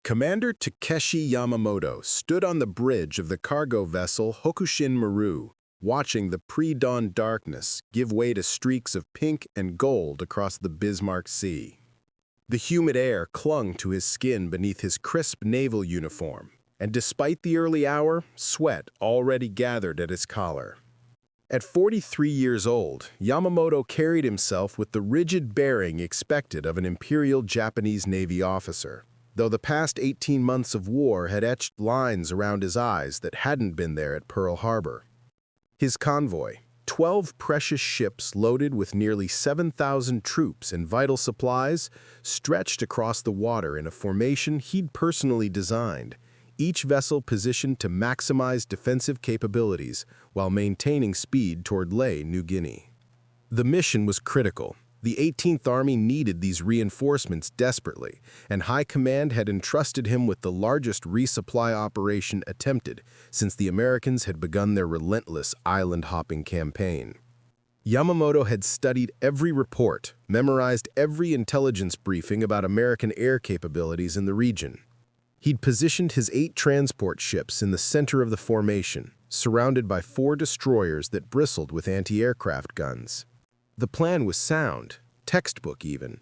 Commander Takeshi Yamamoto stood on the bridge of the cargo vessel Hokushin Maru, watching the pre-dawn darkness give way to streaks of pink and gold across the Bismarck Sea. The humid air clung to his skin beneath his crisp naval uniform, and despite the early hour, sweat already gathered at his collar. At 43 years old, Yamamoto carried himself with the rigid bearing expected of an Imperial Japanese Navy officer, though the past 18 months of war had etched lines around his eyes that hadn't been there at Pearl Harbor. His convoy, 12 precious ships loaded with nearly 7,000 troops and vital supplies, stretched across the water in a formation he'd personally designed, each vessel positioned to maximize defensive capabilities while maintaining speed toward New Guinea. The mission was critical. The 18th Army needed these reinforcements desperately, and High Command had entrusted him with the largest resupply operation attempted since the Americans had begun their relentless island-hopping campaign. Yamamoto had studied every report, memorized every intelligence briefing about American air capabilities in the region. He'd positioned his 8 transport ships in the center of the formation, surrounded by 4 destroyers that bristled with anti-aircraft guns. The plan was sound, textbook even.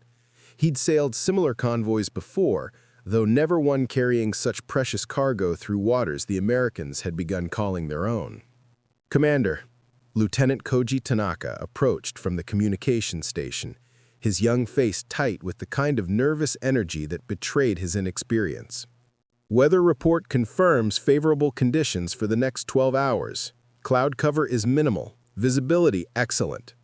He'd sailed similar convoys before, though never one carrying such precious cargo through waters the Americans had begun calling their own. "Commander," Lieutenant Koji Tanaka approached from the communication station, his young face tight with the kind of nervous energy that betrayed his inexperience. "Weather report confirms favorable conditions for the next 12 hours. Cloud cover is minimal, visibility excellent."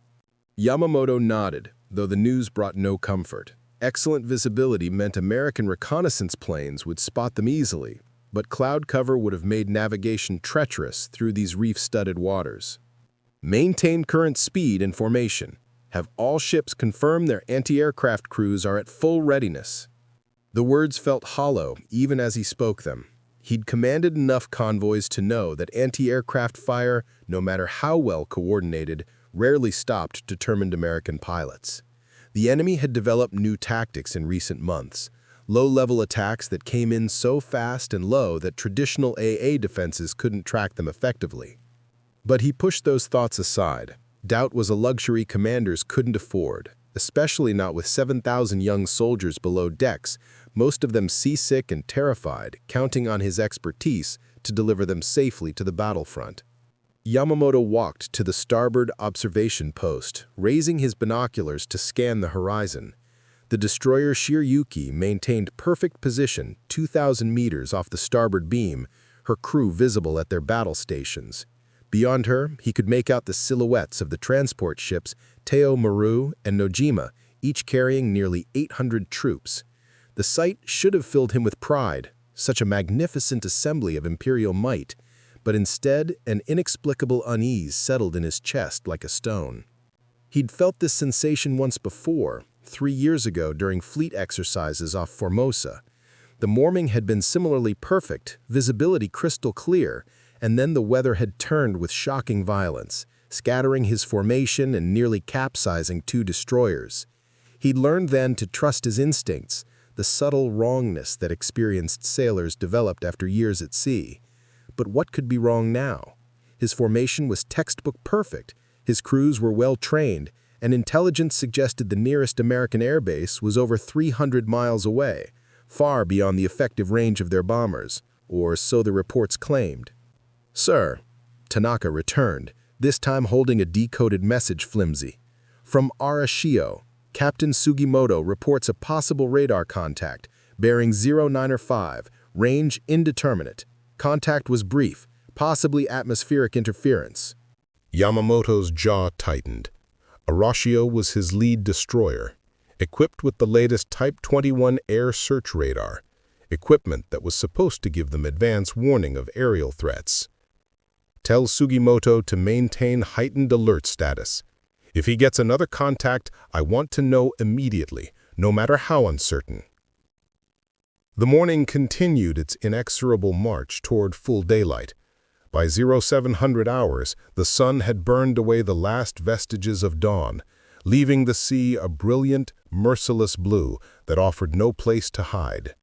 Yamamoto nodded, though the news brought no comfort. Excellent visibility meant American reconnaissance planes would spot them easily, but cloud cover would have made navigation treacherous through these reef-studded waters. "Maintain current speed and formation. Have all ships confirm their anti-aircraft crews are at full readiness." The words felt hollow even as he spoke them. He'd commanded enough convoys to know that anti-aircraft fire, no matter how well coordinated, rarely stopped determined American pilots. The enemy had developed new tactics in recent months, low-level attacks that came in so fast and low that traditional AA defenses couldn't track them effectively. But he pushed those thoughts aside. Doubt was a luxury commanders couldn't afford, especially not with 7,000 young soldiers below decks, most of them seasick and terrified, counting on his expertise to deliver them safely to the battlefront. Yamamoto walked to the starboard observation post, raising his binoculars to scan the horizon. The destroyer Shiryuki maintained perfect position 2,000 meters off the starboard beam, her crew visible at their battle stations. Beyond her, he could make out the silhouettes of the transport ships Teo Maru and Nojima, each carrying nearly 800 troops. The sight should have filled him with pride, such a magnificent assembly of imperial might, but instead an inexplicable unease settled in his chest like a stone. He'd felt this sensation once before, 3 years ago during fleet exercises off Formosa. The morning had been similarly perfect, visibility crystal clear, and then the weather had turned with shocking violence, scattering his formation and nearly capsizing 2 destroyers. He'd learned then to trust his instincts, the subtle wrongness that experienced sailors developed after years at sea. But what could be wrong now? His formation was textbook perfect, his crews were well trained, and intelligence suggested the nearest American airbase was over 300 miles away, far beyond the effective range of their bombers, or so the reports claimed. "Sir," Tanaka returned, this time holding a decoded message flimsy. "From Arashio, Captain Sugimoto reports a possible radar contact, bearing 0905, range indeterminate. Contact was brief, possibly atmospheric interference." Yamamoto's jaw tightened. Arashio was his lead destroyer, equipped with the latest Type 21 air search radar, equipment that was supposed to give them advance warning of aerial threats. "Tell Sugimoto to maintain heightened alert status. If he gets another contact, I want to know immediately, no matter how uncertain." The morning continued its inexorable march toward full daylight. By 0700 hours, the sun had burned away the last vestiges of dawn, leaving the sea a brilliant, merciless blue that offered no place to hide.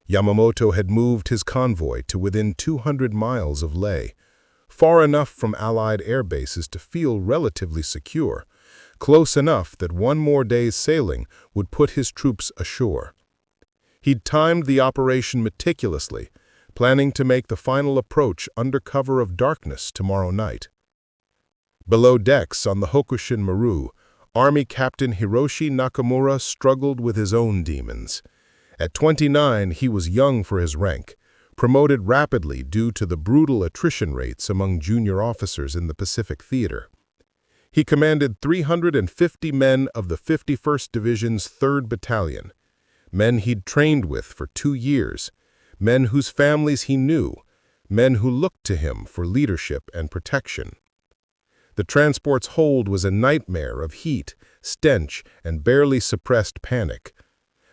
Yamamoto had moved his convoy to within 200 miles of Leh, far enough from Allied air bases to feel relatively secure, close enough that one more day's sailing would put his troops ashore. He'd timed the operation meticulously, planning to make the final approach under cover of darkness tomorrow night. Below decks on the Hokushin Maru, Army Captain Hiroshi Nakamura struggled with his own demons. At 29, he was young for his rank, promoted rapidly due to the brutal attrition rates among junior officers in the Pacific Theater. He commanded 350 men of the 51st Division's 3rd Battalion, men he'd trained with for 2 years, men whose families he knew, men who looked to him for leadership and protection. The transport's hold was a nightmare of heat, stench, and barely suppressed panic.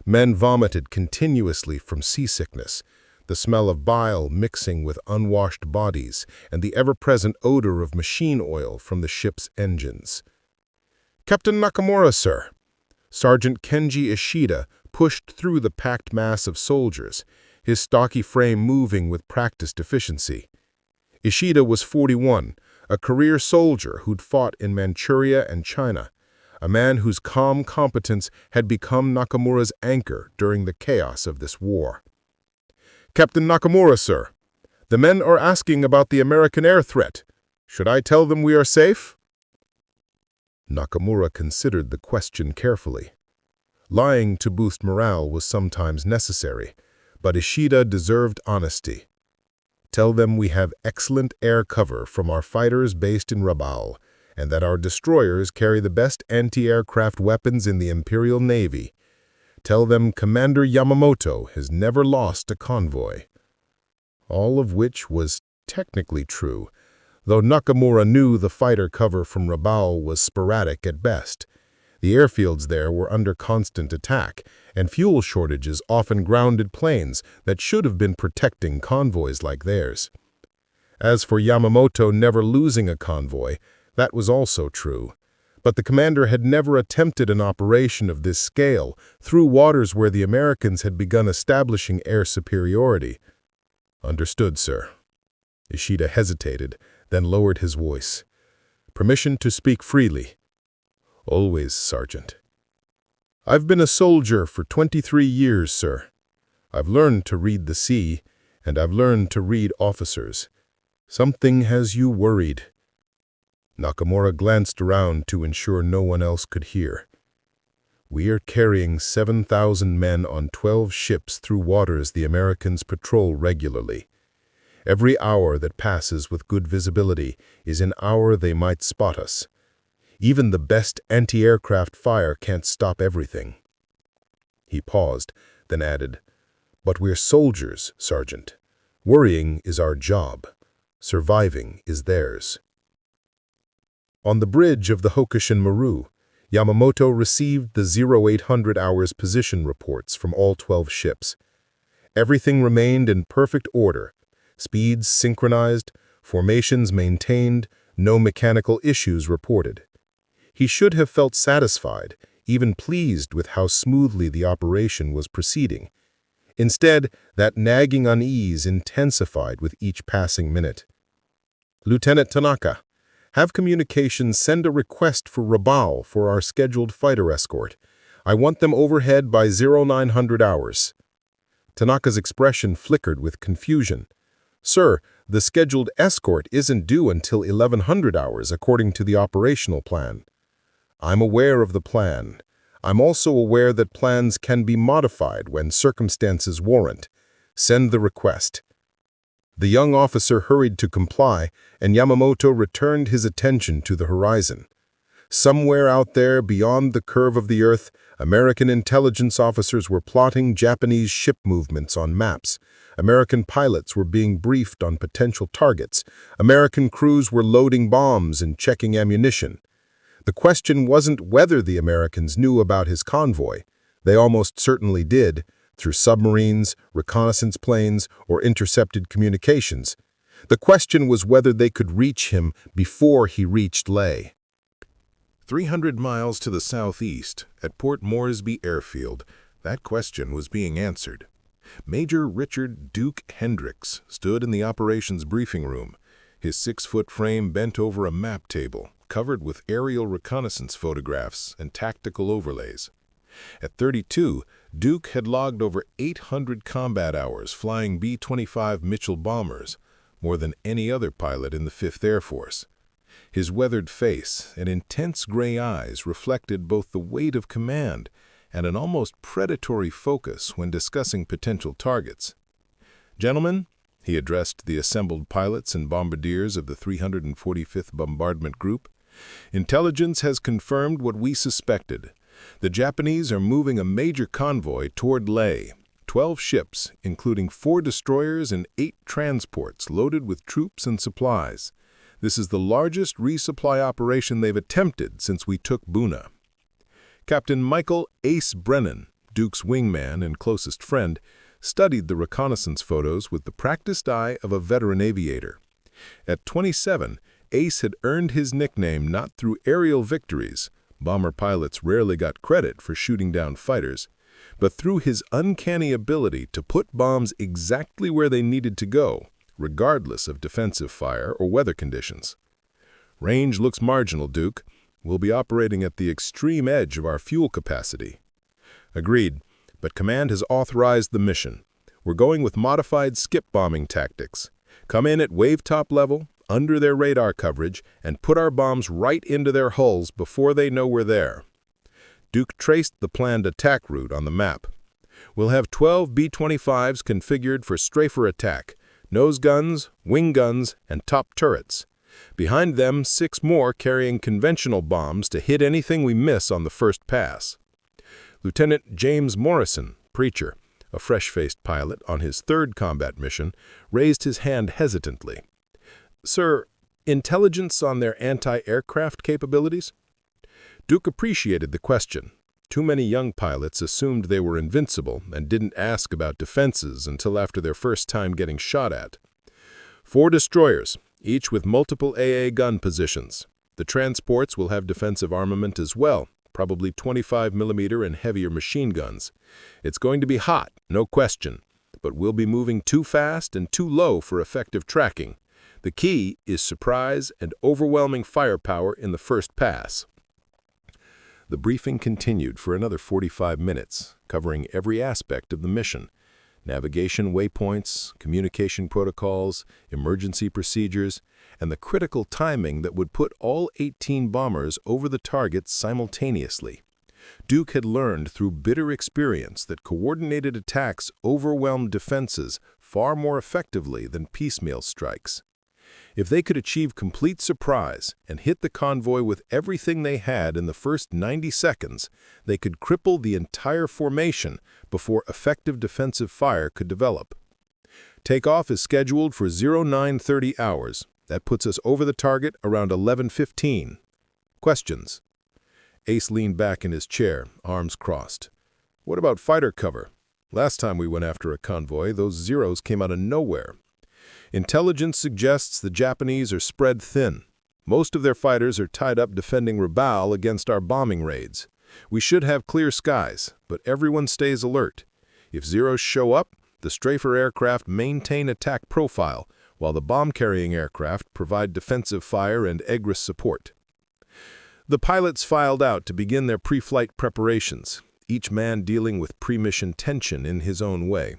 Men vomited continuously from seasickness, the smell of bile mixing with unwashed bodies, and the ever-present odor of machine oil from the ship's engines. "Captain Nakamura, sir." Sergeant Kenji Ishida pushed through the packed mass of soldiers, his stocky frame moving with practiced efficiency. Ishida was 41, a career soldier who'd fought in Manchuria and China, a man whose calm competence had become Nakamura's anchor during the chaos of this war. "Captain Nakamura, sir. The men are asking about the American air threat. Should I tell them we are safe?" Nakamura considered the question carefully. Lying to boost morale was sometimes necessary, but Ishida deserved honesty. "Tell them we have excellent air cover from our fighters based in Rabaul, and that our destroyers carry the best anti-aircraft weapons in the Imperial Navy. Tell them Commander Yamamoto has never lost a convoy." All of which was technically true, though Nakamura knew the fighter cover from Rabaul was sporadic at best. The airfields there were under constant attack, and fuel shortages often grounded planes that should have been protecting convoys like theirs. As for Yamamoto never losing a convoy, that was also true. But the commander had never attempted an operation of this scale through waters where the Americans had begun establishing air superiority. "Understood, sir." Ishida hesitated, then lowered his voice. "Permission to speak freely." "Always, Sergeant." "I've been a soldier for 23 years, sir. I've learned to read the sea, and I've learned to read officers. Something has you worried." Nakamura glanced around to ensure no one else could hear. "We are carrying 7,000 men on 12 ships through waters the Americans patrol regularly. Every hour that passes with good visibility is an hour they might spot us. Even the best anti-aircraft fire can't stop everything." He paused, then added, "But we're soldiers, Sergeant. Worrying is our job. Surviving is theirs." On the bridge of the Hokushin Maru, Yamamoto received the 0800 hours position reports from all 12 ships. Everything remained in perfect order, speeds synchronized, formations maintained, no mechanical issues reported. He should have felt satisfied, even pleased with how smoothly the operation was proceeding. Instead, that nagging unease intensified with each passing minute. "Lieutenant Tanaka, have communications send a request for Rabaul for our scheduled fighter escort. I want them overhead by 0900 hours." Tanaka's expression flickered with confusion. "Sir, the scheduled escort isn't due until 1100 hours according to the operational plan." "I'm aware of the plan. I'm also aware that plans can be modified when circumstances warrant. Send the request." The young officer hurried to comply, and Yamamoto returned his attention to the horizon. Somewhere out there beyond the curve of the Earth, American intelligence officers were plotting Japanese ship movements on maps. American pilots were being briefed on potential targets. American crews were loading bombs and checking ammunition. The question wasn't whether the Americans knew about his convoy. They almost certainly did, through submarines, reconnaissance planes, or intercepted communications. The question was whether they could reach him before he reached Leh. 300 miles to the southeast, at Port Moresby Airfield, that question was being answered. Major Richard Duke Hendricks stood in the operations briefing room, his 6-foot frame bent over a map table, covered with aerial reconnaissance photographs and tactical overlays. At 32, Duke had logged over 800 combat hours flying B-25 Mitchell bombers, more than any other pilot in the 5th Air Force. His weathered face and intense gray eyes reflected both the weight of command and an almost predatory focus when discussing potential targets. "Gentlemen," he addressed the assembled pilots and bombardiers of the 345th Bombardment Group, "intelligence has confirmed what we suspected. The Japanese are moving a major convoy toward Leh. 12 ships, including 4 destroyers and 8 transports loaded with troops and supplies. This is the largest resupply operation they've attempted since we took Buna." Captain Michael Ace Brennan, Duke's wingman and closest friend, studied the reconnaissance photos with the practiced eye of a veteran aviator. At 27, Ace had earned his nickname not through aerial victories — bomber pilots rarely got credit for shooting down fighters — but through his uncanny ability to put bombs exactly where they needed to go, regardless of defensive fire or weather conditions. "Range looks marginal, Duke. We'll be operating at the extreme edge of our fuel capacity." "Agreed, but Command has authorized the mission. We're going with modified skip bombing tactics. Come in at wave-top level, under their radar coverage, and put our bombs right into their hulls before they know we're there." Duke traced the planned attack route on the map. "We'll have 12 B-25s configured for strafer attack, nose guns, wing guns, and top turrets. Behind them, 6 more carrying conventional bombs to hit anything we miss on the first pass." Lieutenant James Morrison, Preacher, a fresh-faced pilot on his 3rd combat mission, raised his hand hesitantly. "Sir, intelligence on their anti-aircraft capabilities?" Duke appreciated the question. Too many young pilots assumed they were invincible and didn't ask about defenses until after their first time getting shot at. 4 destroyers, each with multiple AA gun positions. The transports will have defensive armament as well, probably 25mm and heavier machine guns. It's going to be hot, no question, but we'll be moving too fast and too low for effective tracking. The key is surprise and overwhelming firepower in the first pass." The briefing continued for another 45 minutes, covering every aspect of the mission: navigation waypoints, communication protocols, emergency procedures, and the critical timing that would put all 18 bombers over the target simultaneously. Duke had learned through bitter experience that coordinated attacks overwhelmed defenses far more effectively than piecemeal strikes. If they could achieve complete surprise and hit the convoy with everything they had in the first 90 seconds, they could cripple the entire formation before effective defensive fire could develop. "Takeoff is scheduled for 0930 hours. That puts us over the target around 11:15. Questions?" Ace leaned back in his chair, arms crossed. "What about fighter cover? Last time we went after a convoy, those Zeros came out of nowhere." "Intelligence suggests the Japanese are spread thin. Most of their fighters are tied up defending Rabaul against our bombing raids. We should have clear skies, but everyone stays alert. If Zeros show up, the Strafer aircraft maintain attack profile, while the bomb-carrying aircraft provide defensive fire and egress support." The pilots filed out to begin their pre-flight preparations, each man dealing with pre-mission tension in his own way.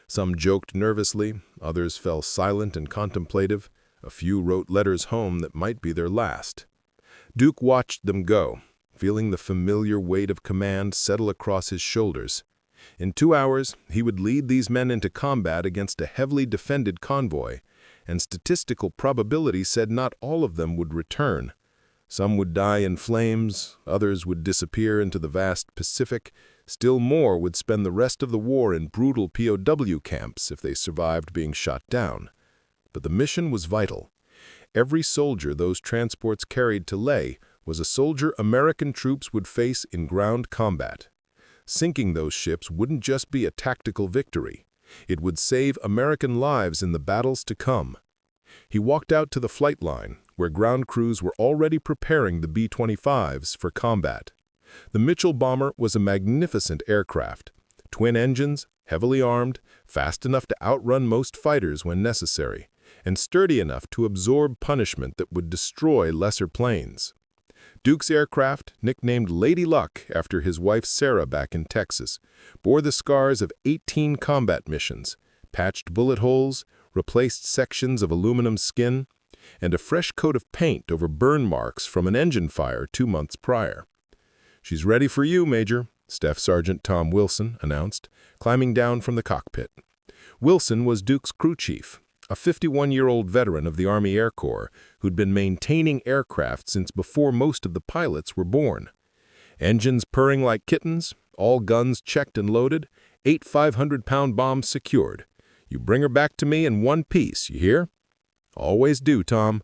Some joked nervously, others fell silent and contemplative, a few wrote letters home that might be their last. Duke watched them go, feeling the familiar weight of command settle across his shoulders. In 2 hours, he would lead these men into combat against a heavily defended convoy, and statistical probability said not all of them would return. Some would die in flames, others would disappear into the vast Pacific, still more would spend the rest of the war in brutal POW camps if they survived being shot down. But the mission was vital. Every soldier those transports carried to Leh was a soldier American troops would face in ground combat. Sinking those ships wouldn't just be a tactical victory. It would save American lives in the battles to come. He walked out to the flight line, where ground crews were already preparing the B-25s for combat. The Mitchell bomber was a magnificent aircraft. Twin engines, heavily armed, fast enough to outrun most fighters when necessary, and sturdy enough to absorb punishment that would destroy lesser planes. Duke's aircraft, nicknamed Lady Luck after his wife Sarah back in Texas, bore the scars of 18 combat missions, patched bullet holes, replaced sections of aluminum skin, and a fresh coat of paint over burn marks from an engine fire 2 months prior. "She's ready for you, Major," Staff Sergeant Tom Wilson announced, climbing down from the cockpit. Wilson was Duke's crew chief, a 51-year-old veteran of the Army Air Corps who'd been maintaining aircraft since before most of the pilots were born. Engines purring like kittens, all guns checked and loaded, 8 500-pound bombs secured. "You bring her back to me in one piece, you hear?" "Always do, Tom."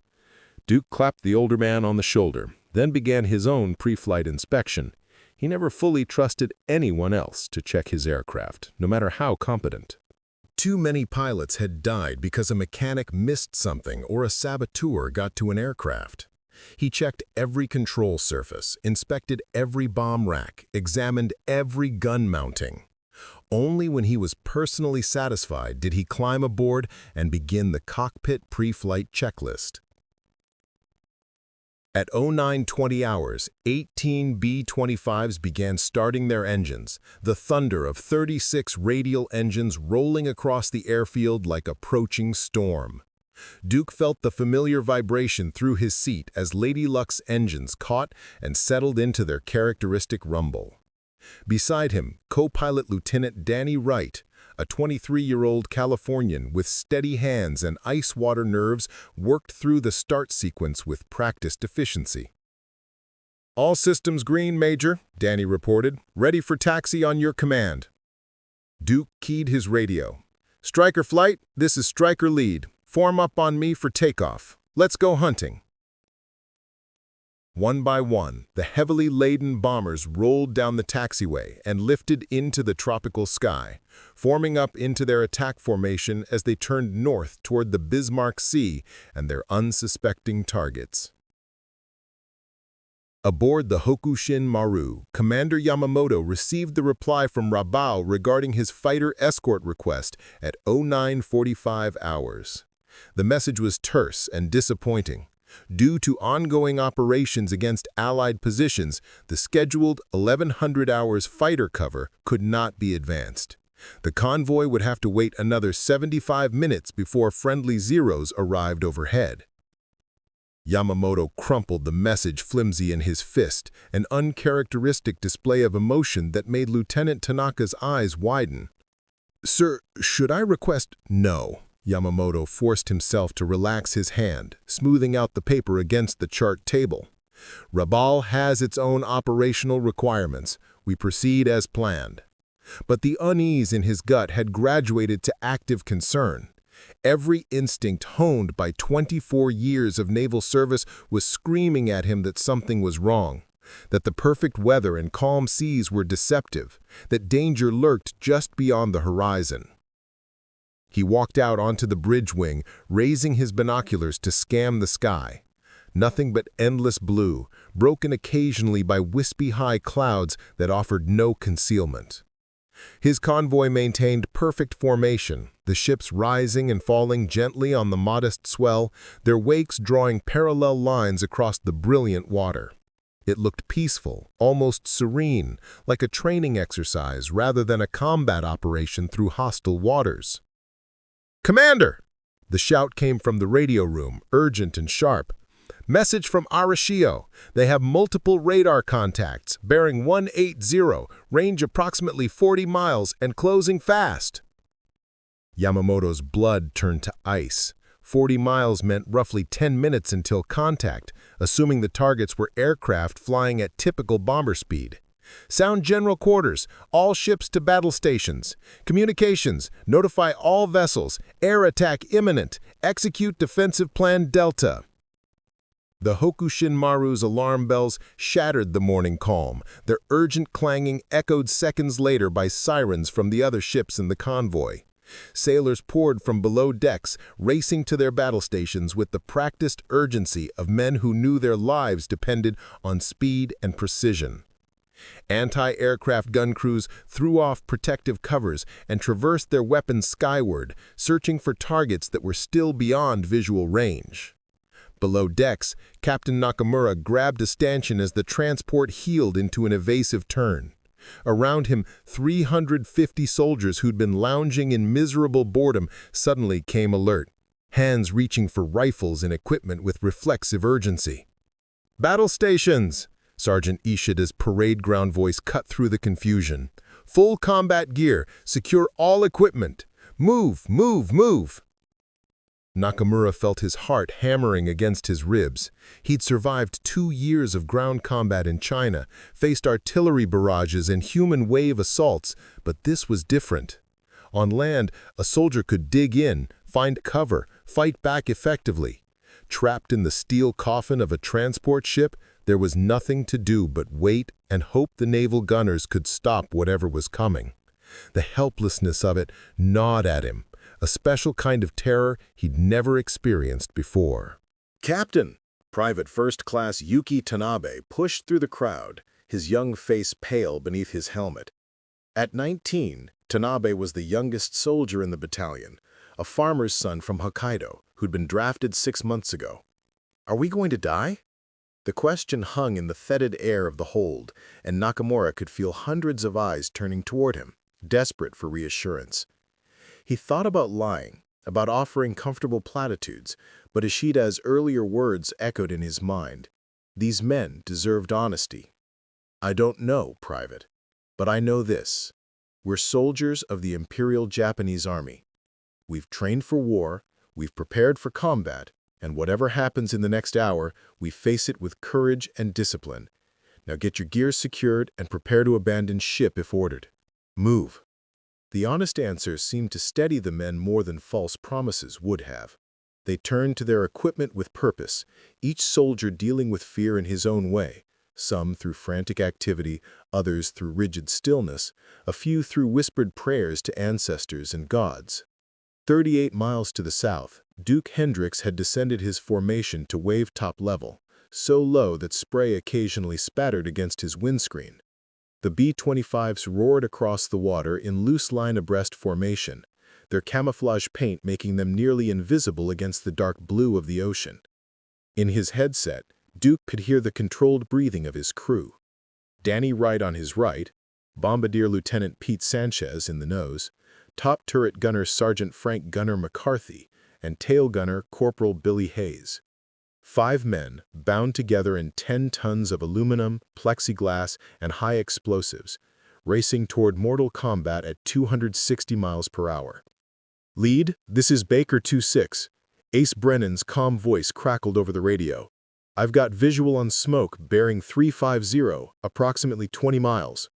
Duke clapped the older man on the shoulder, then began his own pre-flight inspection. He never fully trusted anyone else to check his aircraft, no matter how competent. Too many pilots had died because a mechanic missed something or a saboteur got to an aircraft. He checked every control surface, inspected every bomb rack, examined every gun mounting. Only when he was personally satisfied did he climb aboard and begin the cockpit pre-flight checklist. At 09:20 hours, 18 B-25s began starting their engines, the thunder of 36 radial engines rolling across the airfield like approaching storm. Duke felt the familiar vibration through his seat as Lady Luck's engines caught and settled into their characteristic rumble. Beside him, co-pilot Lieutenant Danny Wright, a 23-year-old Californian with steady hands and ice-water nerves, worked through the start sequence with practiced efficiency. "All systems green, Major," Danny reported. "Ready for taxi on your command." Duke keyed his radio. "Striker flight, this is Striker lead. Form up on me for takeoff. Let's go hunting." One by one, the heavily laden bombers rolled down the taxiway and lifted into the tropical sky, forming up into their attack formation as they turned north toward the Bismarck Sea and their unsuspecting targets. Aboard the Hokushin Maru, Commander Yamamoto received the reply from Rabaul regarding his fighter escort request at 09:45 hours. The message was terse and disappointing. Due to ongoing operations against Allied positions, the scheduled 1100 hours fighter cover could not be advanced. The convoy would have to wait another 75 minutes before friendly Zeros arrived overhead. Yamamoto crumpled the message flimsy in his fist, an uncharacteristic display of emotion that made Lieutenant Tanaka's eyes widen. "Sir, should I request—" "No." Yamamoto forced himself to relax his hand, smoothing out the paper against the chart table. "Rabaul has its own operational requirements. We proceed as planned." But the unease in his gut had graduated to active concern. Every instinct honed by 24 years of naval service was screaming at him that something was wrong, that the perfect weather and calm seas were deceptive, that danger lurked just beyond the horizon. He walked out onto the bridge wing, raising his binoculars to scan the sky. Nothing but endless blue, broken occasionally by wispy high clouds that offered no concealment. His convoy maintained perfect formation, the ships rising and falling gently on the modest swell, their wakes drawing parallel lines across the brilliant water. It looked peaceful, almost serene, like a training exercise rather than a combat operation through hostile waters. "Commander!" The shout came from the radio room, urgent and sharp. "Message from Arashio. They have multiple radar contacts, bearing 180, range approximately 40 miles, and closing fast." Yamamoto's blood turned to ice. 40 miles meant roughly 10 minutes until contact, assuming the targets were aircraft flying at typical bomber speed. "Sound general quarters, all ships to battle stations. Communications, notify all vessels, air attack imminent, execute defensive plan Delta." The Hokushin Maru's alarm bells shattered the morning calm, their urgent clanging echoed seconds later by sirens from the other ships in the convoy. Sailors poured from below decks, racing to their battle stations with the practiced urgency of men who knew their lives depended on speed and precision. Anti-aircraft gun crews threw off protective covers and traversed their weapons skyward, searching for targets that were still beyond visual range. Below decks, Captain Nakamura grabbed a stanchion as the transport heeled into an evasive turn. Around him, 350 soldiers who'd been lounging in miserable boredom suddenly came alert, hands reaching for rifles and equipment with reflexive urgency. "Battle stations!" Sergeant Ishida's parade ground voice cut through the confusion. "Full combat gear! Secure all equipment! Move, move, move!" Nakamura felt his heart hammering against his ribs. He'd survived 2 years of ground combat in China, faced artillery barrages and human wave assaults, but this was different. On land, a soldier could dig in, find cover, fight back effectively. Trapped in the steel coffin of a transport ship, there was nothing to do but wait and hope the naval gunners could stop whatever was coming. The helplessness of it gnawed at him, a special kind of terror he'd never experienced before. "Captain!" Private First Class Yuki Tanabe pushed through the crowd, his young face pale beneath his helmet. At 19, Tanabe was the youngest soldier in the battalion, a farmer's son from Hokkaido who'd been drafted 6 months ago. "Are we going to die?" The question hung in the fetid air of the hold, and Nakamura could feel hundreds of eyes turning toward him, desperate for reassurance. He thought about lying, about offering comfortable platitudes, but Ishida's earlier words echoed in his mind. These men deserved honesty. "I don't know, Private, but I know this. We're soldiers of the Imperial Japanese Army. We've trained for war, we've prepared for combat, and whatever happens in the next hour, we face it with courage and discipline. Now get your gears secured and prepare to abandon ship if ordered. Move." The honest answer seemed to steady the men more than false promises would have. They turned to their equipment with purpose, each soldier dealing with fear in his own way, some through frantic activity, others through rigid stillness, a few through whispered prayers to ancestors and gods. 38 miles to the south, Duke Hendricks had descended his formation to wave-top level, so low that spray occasionally spattered against his windscreen. The B-25s roared across the water in loose line abreast formation, their camouflage paint making them nearly invisible against the dark blue of the ocean. In his headset, Duke could hear the controlled breathing of his crew. Danny Wright on his right, Bombardier Lieutenant Pete Sanchez in the nose, top turret gunner Sergeant Frank Gunner McCarthy, and tail gunner Corporal Billy Hayes. 5 men, bound together in 10 tons of aluminum, plexiglass, and high explosives, racing toward mortal combat at 260 miles per hour. "Lead, this is Baker 2-6. Ace Brennan's calm voice crackled over the radio. "I've got visual on smoke bearing 350, approximately 20 miles.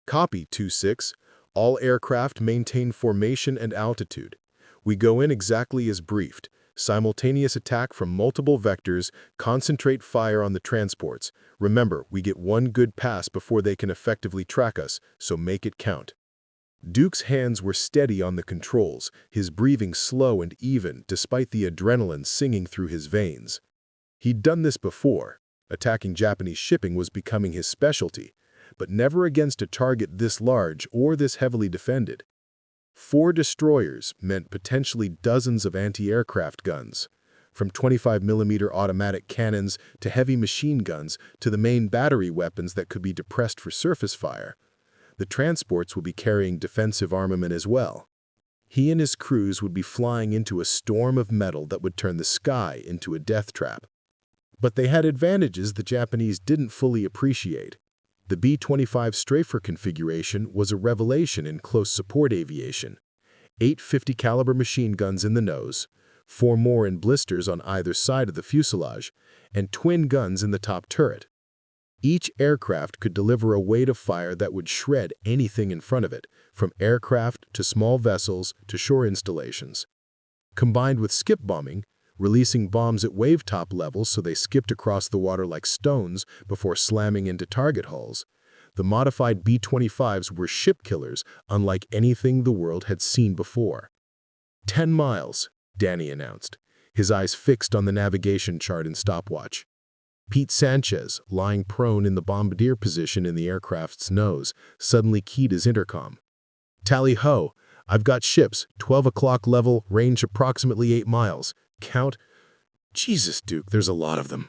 "Copy, 2-6. All aircraft maintain formation and altitude. We go in exactly as briefed. Simultaneous attack from multiple vectors, concentrate fire on the transports. Remember, we get one good pass before they can effectively track us, so make it count." Duke's hands were steady on the controls, his breathing slow and even despite the adrenaline singing through his veins. He'd done this before. Attacking Japanese shipping was becoming his specialty, but never against a target this large or this heavily defended. 4 destroyers meant potentially dozens of anti-aircraft guns, from 25mm automatic cannons to heavy machine guns to the main battery weapons that could be depressed for surface fire. The transports would be carrying defensive armament as well. He and his crews would be flying into a storm of metal that would turn the sky into a death trap. But they had advantages the Japanese didn't fully appreciate. The B-25 Strafer configuration was a revelation in close support aviation. 8 50 caliber machine guns in the nose, 4 more in blisters on either side of the fuselage, and twin guns in the top turret. Each aircraft could deliver a weight of fire that would shred anything in front of it, from aircraft to small vessels to shore installations. Combined with skip bombing, releasing bombs at wave-top levels so they skipped across the water like stones before slamming into target hulls, the modified B-25s were ship killers unlike anything the world had seen before. 10 miles, Danny announced, his eyes fixed on the navigation chart and stopwatch. Pete Sanchez, lying prone in the bombardier position in the aircraft's nose, suddenly keyed his intercom. "Tally-ho! I've got ships, 12 o'clock level, range approximately 8 miles. Count—" "Jesus, Duke, there's a lot of them."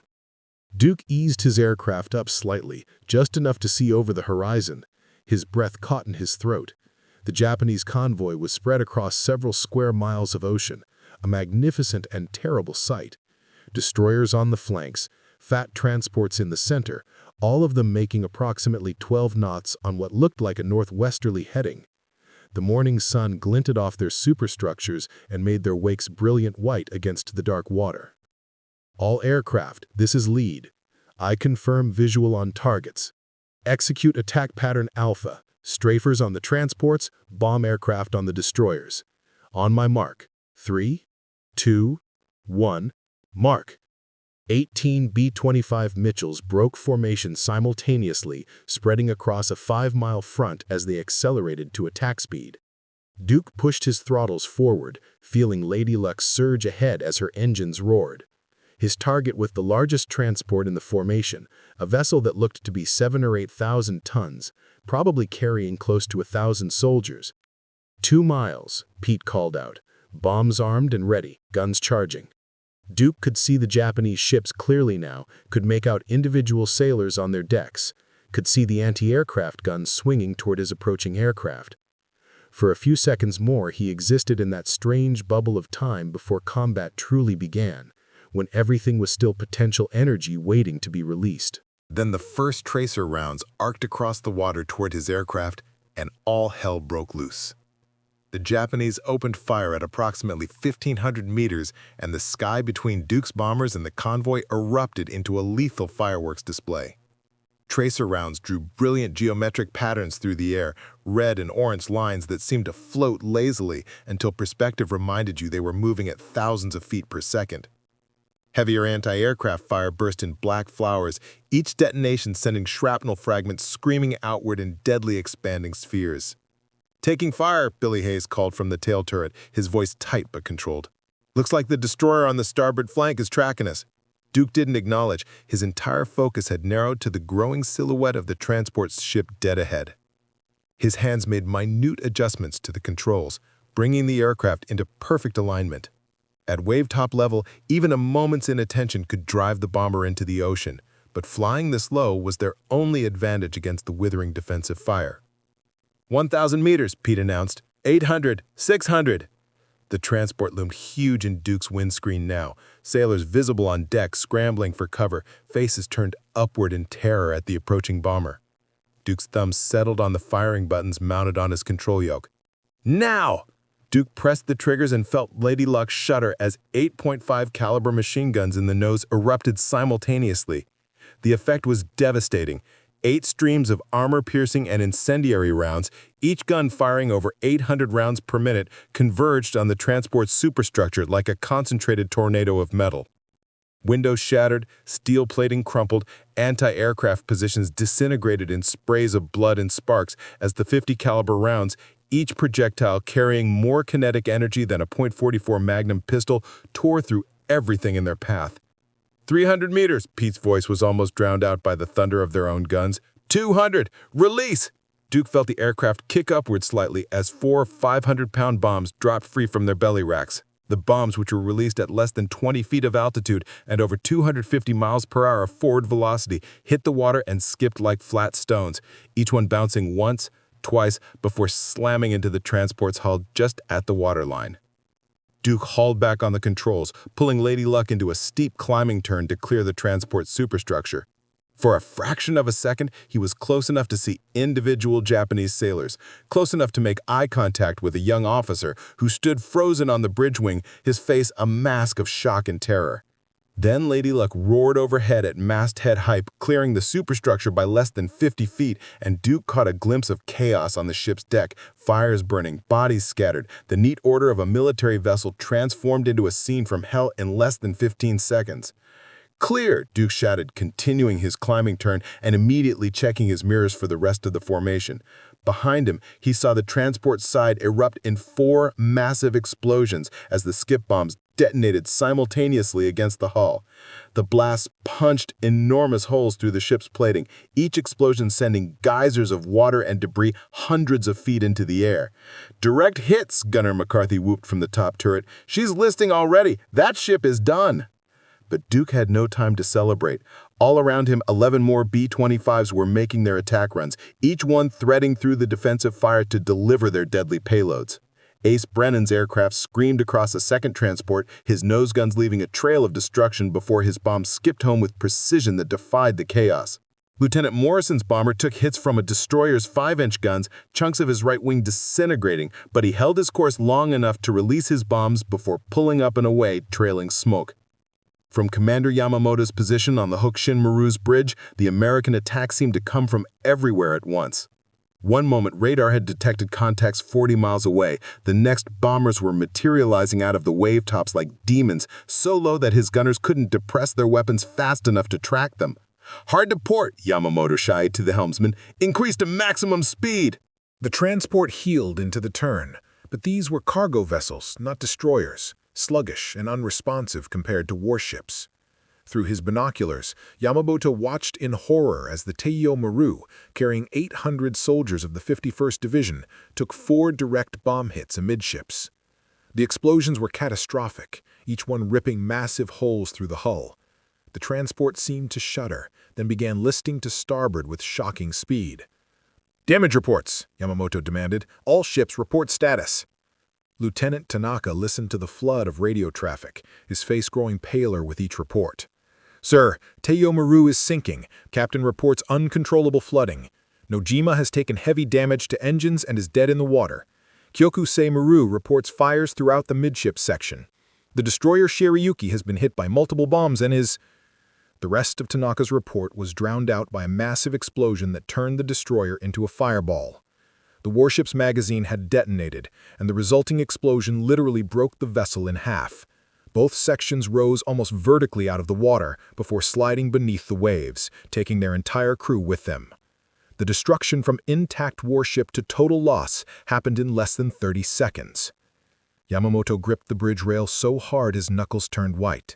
Duke eased his aircraft up slightly, just enough to see over the horizon. His breath caught in his throat. The Japanese convoy was spread across several square miles of ocean, a magnificent and terrible sight. Destroyers on the flanks, fat transports in the center, all of them making approximately 12 knots on what looked like a northwesterly heading. The morning sun glinted off their superstructures and made their wakes brilliant white against the dark water. "All aircraft, this is lead. I confirm visual on targets. Execute attack pattern Alpha. Strafers on the transports, bomb aircraft on the destroyers. On my mark. 3, 2, 1, mark." 18 B-25 Mitchells broke formation simultaneously, spreading across a 5-mile front as they accelerated to attack speed. Duke pushed his throttles forward, feeling Lady Luck surge ahead as her engines roared. His target with the largest transport in the formation, a vessel that looked to be 7,000 or 8,000 tons, probably carrying close to 1,000 soldiers. 2 miles, Pete called out. Bombs armed and ready, guns charging. Duke could see the Japanese ships clearly now, could make out individual sailors on their decks, could see the anti-aircraft guns swinging toward his approaching aircraft. For a few seconds more, he existed in that strange bubble of time before combat truly began, when everything was still potential energy waiting to be released. Then the first tracer rounds arced across the water toward his aircraft, and all hell broke loose. The Japanese opened fire at approximately 1,500 meters, and the sky between Duke's bombers and the convoy erupted into a lethal fireworks display. Tracer rounds drew brilliant geometric patterns through the air, red and orange lines that seemed to float lazily until perspective reminded you they were moving at thousands of feet per second. Heavier anti-aircraft fire burst in black flowers, each detonation sending shrapnel fragments screaming outward in deadly expanding spheres. "Taking fire," Billy Hayes called from the tail turret, his voice tight but controlled. "Looks like the destroyer on the starboard flank is tracking us." Duke didn't acknowledge. His entire focus had narrowed to the growing silhouette of the transport ship dead ahead. His hands made minute adjustments to the controls, bringing the aircraft into perfect alignment. At wave-top level, even a moment's inattention could drive the bomber into the ocean, but flying this low was their only advantage against the withering defensive fire. 1,000 meters, Pete announced. 800, 600. The transport loomed huge in Duke's windscreen now, sailors visible on deck scrambling for cover, faces turned upward in terror at the approaching bomber. Duke's thumbs settled on the firing buttons mounted on his control yoke. "Now!" Duke pressed the triggers and felt Lady Luck shudder as 8.5 caliber machine guns in the nose erupted simultaneously. The effect was devastating. 8 streams of armor-piercing and incendiary rounds, each gun firing over 800 rounds per minute, converged on the transport's superstructure like a concentrated tornado of metal. Windows shattered, steel plating crumpled, anti-aircraft positions disintegrated in sprays of blood and sparks as the 50 caliber rounds, each projectile carrying more kinetic energy than a .44 Magnum pistol, tore through everything in their path. 300 meters, Pete's voice was almost drowned out by the thunder of their own guns. 200, release! Duke felt the aircraft kick upward slightly as 4 500-pound bombs dropped free from their belly racks. The bombs, which were released at less than 20 feet of altitude and over 250 miles per hour of forward velocity, hit the water and skipped like flat stones, each one bouncing once, twice, before slamming into the transport's hull just at the waterline. Duke hauled back on the controls, pulling Lady Luck into a steep climbing turn to clear the transport's superstructure. For a fraction of a second, he was close enough to see individual Japanese sailors, close enough to make eye contact with a young officer who stood frozen on the bridge wing, his face a mask of shock and terror. Then Lady Luck roared overhead at masthead height, clearing the superstructure by less than 50 feet, and Duke caught a glimpse of chaos on the ship's deck, fires burning, bodies scattered, the neat order of a military vessel transformed into a scene from hell in less than 15 seconds. "Clear!" Duke shouted, continuing his climbing turn and immediately checking his mirrors for the rest of the formation. Behind him, he saw the transport side erupt in 4 massive explosions as the skip bombs detonated simultaneously against the hull. The blasts punched enormous holes through the ship's plating, each explosion sending geysers of water and debris hundreds of feet into the air. "Direct hits," Gunner McCarthy whooped from the top turret. "She's listing already. That ship is done." But Duke had no time to celebrate. All around him, 11 more B-25s were making their attack runs, each one threading through the defensive fire to deliver their deadly payloads. Ace Brennan's aircraft screamed across a second transport, his nose guns leaving a trail of destruction before his bombs skipped home with precision that defied the chaos. Lieutenant Morrison's bomber took hits from a destroyer's 5-inch guns, chunks of his right wing disintegrating, but he held his course long enough to release his bombs before pulling up and away, trailing smoke. From Commander Yamamoto's position on the Hokushin Maru's bridge, the American attack seemed to come from everywhere at once. One moment, radar had detected contacts 40 miles away. The next, bombers were materializing out of the wave tops like demons, so low that his gunners couldn't depress their weapons fast enough to track them. "Hard to port," Yamamoto shied to the helmsman. "Increase to maximum speed." The transport heeled into the turn, but these were cargo vessels, not destroyers, sluggish and unresponsive compared to warships. Through his binoculars, Yamamoto watched in horror as the Teiyo Maru, carrying 800 soldiers of the 51st Division, took 4 direct bomb hits amidships. The explosions were catastrophic, each one ripping massive holes through the hull. The transport seemed to shudder, then began listing to starboard with shocking speed. "Damage reports," Yamamoto demanded. "All ships report status." Lieutenant Tanaka listened to the flood of radio traffic, his face growing paler with each report. "Sir, Teiyo Maru is sinking. Captain reports uncontrollable flooding. Nojima has taken heavy damage to engines and is dead in the water. Kyokusei Maru reports fires throughout the midship section. The destroyer Shirayuki has been hit by multiple bombs and is—" The rest of Tanaka's report was drowned out by a massive explosion that turned the destroyer into a fireball. The warship's magazine had detonated, and the resulting explosion literally broke the vessel in half. Both sections rose almost vertically out of the water before sliding beneath the waves, taking their entire crew with them. The destruction from intact warship to total loss happened in less than 30 seconds. Yamamoto gripped the bridge rail so hard his knuckles turned white.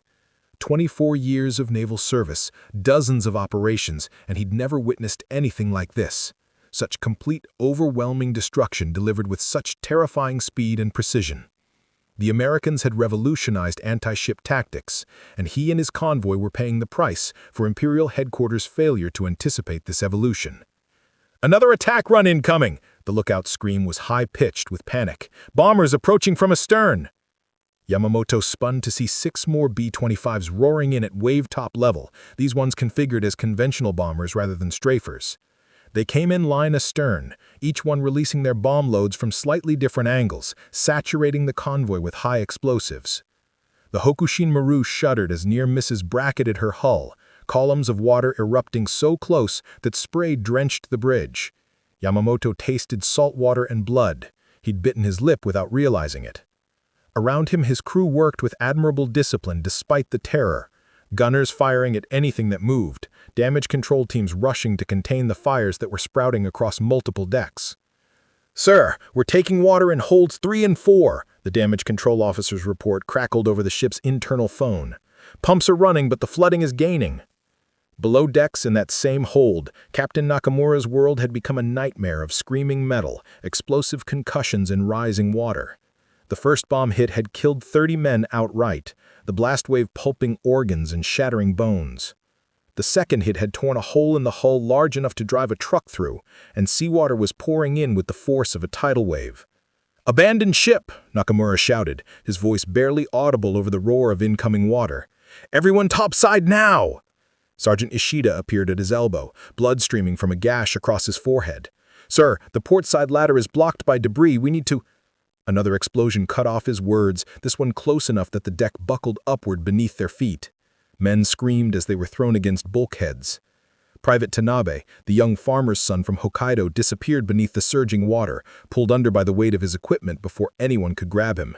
24 years of naval service, dozens of operations, and he'd never witnessed anything like this. Such complete, overwhelming destruction delivered with such terrifying speed and precision. The Americans had revolutionized anti-ship tactics, and he and his convoy were paying the price for Imperial Headquarters' failure to anticipate this evolution. "Another attack run incoming!" The lookout's scream was high-pitched with panic. "Bombers approaching from astern!" Yamamoto spun to see 6 more B-25s roaring in at wave-top level, these ones configured as conventional bombers rather than strafers. They came in line astern, each one releasing their bomb loads from slightly different angles, saturating the convoy with high explosives. The Hokushin Maru shuddered as near misses bracketed her hull, columns of water erupting so close that spray drenched the bridge. Yamamoto tasted salt water and blood. He'd bitten his lip without realizing it. Around him, his crew worked with admirable discipline despite the terror. Gunners firing at anything that moved, damage control teams rushing to contain the fires that were sprouting across multiple decks. "Sir, we're taking water in holds 3 and 4, the damage control officer's report crackled over the ship's internal phone. "Pumps are running, but the flooding is gaining." Below decks in that same hold, Captain Nakamura's world had become a nightmare of screaming metal, explosive concussions, and rising water. The first bomb hit had killed 30 men outright, the blast wave pulping organs and shattering bones. The second hit had torn a hole in the hull large enough to drive a truck through, and seawater was pouring in with the force of a tidal wave. "Abandon ship!" Nakamura shouted, his voice barely audible over the roar of incoming water. "Everyone topside now!" Sergeant Ishida appeared at his elbow, blood streaming from a gash across his forehead. "Sir, the port side ladder is blocked by debris. We need to—" Another explosion cut off his words, this one close enough that the deck buckled upward beneath their feet. Men screamed as they were thrown against bulkheads. Private Tanabe, the young farmer's son from Hokkaido, disappeared beneath the surging water, pulled under by the weight of his equipment before anyone could grab him.